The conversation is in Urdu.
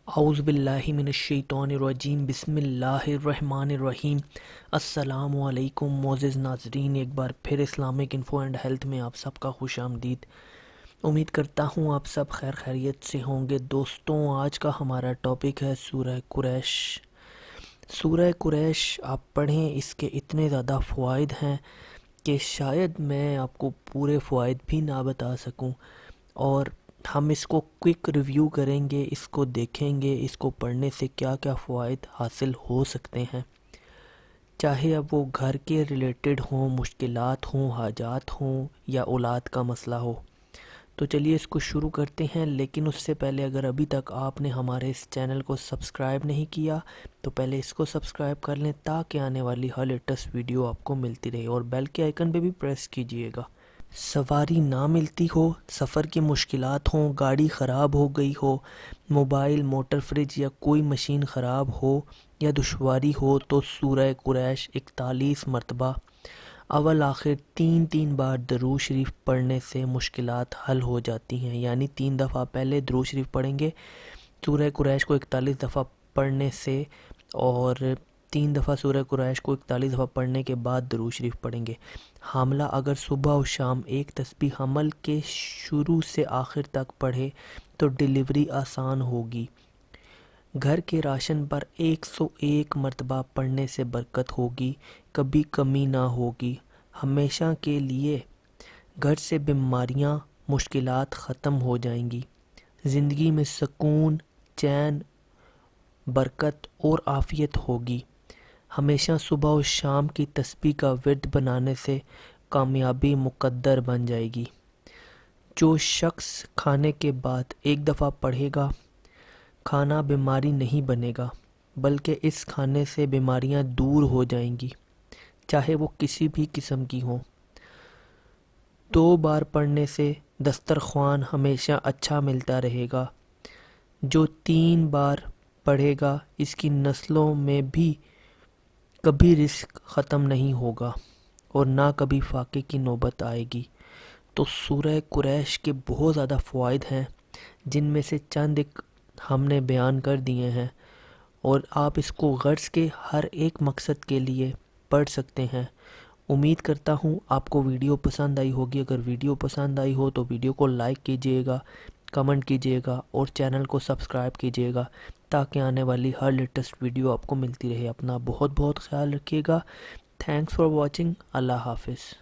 اعوذ باللہ من الشیطان الرجیم بسم اللہ الرحمن الرحیم۔ السلام علیکم معزز ناظرین، ایک بار پھر اسلامک انفو اینڈ ہیلتھ میں آپ سب کا خوش آمدید۔ امید کرتا ہوں آپ سب خیر خیریت سے ہوں گے۔ دوستوں، آج کا ہمارا ٹاپک ہے سورہ قریش۔ سورہ قریش آپ پڑھیں، اس کے اتنے زیادہ فوائد ہیں کہ شاید میں آپ کو پورے فوائد بھی نہ بتا سکوں، اور ہم اس کو کوئک ریویو کریں گے، اس کو دیکھیں گے، اس کو پڑھنے سے کیا کیا فوائد حاصل ہو سکتے ہیں، چاہے اب وہ گھر کے ریلیٹڈ ہوں، مشکلات ہوں، حاجات ہوں، یا اولاد کا مسئلہ ہو۔ تو چلیے اس کو شروع کرتے ہیں، لیکن اس سے پہلے اگر ابھی تک آپ نے ہمارے اس چینل کو سبسکرائب نہیں کیا تو پہلے اس کو سبسکرائب کر لیں تاکہ آنے والی ہر لیٹسٹ ویڈیو آپ کو ملتی رہے، اور بیل کے آئیکن پہ بھی پریس کیجئے گا۔ سواری نہ ملتی ہو، سفر کی مشکلات ہوں، گاڑی خراب ہو گئی ہو، موبائل، موٹر، فریج یا کوئی مشین خراب ہو یا دشواری ہو، تو سورہ قریش 41 مرتبہ اول آخر 3 بار درود شریف پڑھنے سے مشکلات حل ہو جاتی ہیں۔ یعنی 3 دفعہ پہلے درود شریف پڑھیں گے سورہ قریش کو 41 دفعہ پڑھنے سے، اور 3 دفعہ سورہ قریش کو 41 دفعہ پڑھنے کے بعد درود شریف پڑھیں گے۔ حاملہ اگر صبح و شام ایک تسبیح حمل کے شروع سے آخر تک پڑھے تو ڈیلیوری آسان ہوگی۔ گھر کے راشن پر 101 مرتبہ پڑھنے سے برکت ہوگی، کبھی کمی نہ ہوگی، ہمیشہ کے لیے گھر سے بیماریاں، مشکلات ختم ہو جائیں گی، زندگی میں سکون، چین، برکت اور عافیت ہوگی۔ ہمیشہ صبح و شام کی تسبیح کا ورد بنانے سے کامیابی مقدر بن جائے گی۔ جو شخص کھانے کے بعد 1 دفعہ پڑھے گا، کھانا بیماری نہیں بنے گا، بلکہ اس کھانے سے بیماریاں دور ہو جائیں گی، چاہے وہ کسی بھی قسم کی ہوں۔ 2 بار پڑھنے سے دسترخوان ہمیشہ اچھا ملتا رہے گا۔ جو 3 بار پڑھے گا، اس کی نسلوں میں بھی کبھی رزق ختم نہیں ہوگا اور نہ کبھی فاقے کی نوبت آئے گی۔ تو سورہ قریش کے بہت زیادہ فوائد ہیں، جن میں سے چند ایک ہم نے بیان کر دیے ہیں، اور آپ اس کو غرض کے ہر ایک مقصد کے لیے پڑھ سکتے ہیں۔ امید کرتا ہوں آپ کو ویڈیو پسند آئی ہوگی۔ اگر ویڈیو پسند آئی ہو تو ویڈیو کو لائک کیجئے گا، کمنٹ کیجئے گا اور چینل کو سبسکرائب کیجئے گا تاکہ آنے والی ہر لیٹسٹ ویڈیو آپ کو ملتی رہے۔ اپنا بہت بہت خیال رکھیے گا۔ Thanks for watching. اللہ حافظ۔